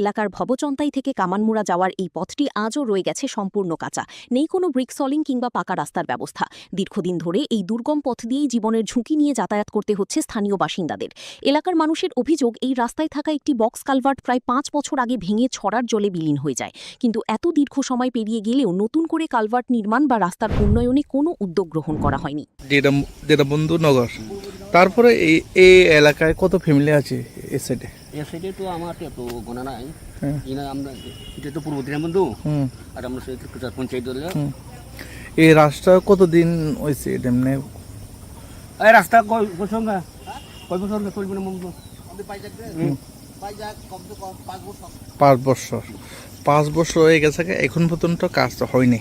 এলাকার ভবচন্তাই থেকে কামানমুড়া যাওয়ার এই পথটি আজও রয়ে গেছে সম্পূর্ণ কাঁচা। নেই কোনো ব্রিক সলিং কিংবা পাকা রাস্তার ব্যবস্থা। দীর্ঘদিন ধরে এই দুর্গম পথ দিয়েই জীবনের ঝুঁকি নিয়ে যাতায়াত করতে হচ্ছে স্থানীয় বাসিন্দাদের। এলাকার মানুষের অভিযোগ, এই রাস্তায় থাকা একটি বক্স কালভার্ট প্রায় 5 বছর আগে ভেঙে ছড়ার জলে বিলীন হয়ে যায়। কিন্তু এত দীর্ঘ সময় পেরিয়ে গেলেও নতুন করে কালভার্ট নির্মাণ বা রাস্তার উন্নয়নে কোনো উদ্যোগ গ্রহণ করা হয়নি। বন্ধু নগর, তারপরে এই এলাকায় কত ফ্যামিলি আছে এই সাইডে? এই সাইডে তো আমার এত গোনা নাই। আমরা এটা তো পূর্ব দিনাবন্ধু, আর আমরা সেই পঞ্চায়েত দল। এই রাস্তা কতদিন হয়েছে? এমনি এই রাস্তা কয় বছর চলবে না? 5 বছর হয়ে গেছে, এখন পর্যন্ত কাজটা হয়নি।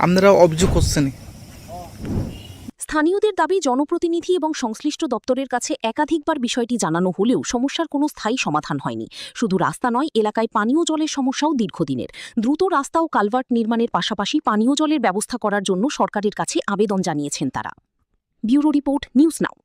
আপনারা অভিযোগ করছেন? স্থানীয়দের দাবি, জনপ্রতিনিধি এবং সংশ্লিষ্ট দপ্তরের কাছে একাধিকবার বিষয়টি জানানো হলেও সমস্যার কোনো স্থায়ী সমাধান হয়নি। শুধু রাস্তা নয়, এলাকায় পানীয় জলের সমস্যাও দীর্ঘদিনের। দ্রুত রাস্তা ও কালভার্ট নির্মাণের পাশাপাশি পানীয় জলের ব্যবস্থা করার জন্য সরকারের কাছে আবেদন জানিয়েছেন তারা। Bureau report, news now.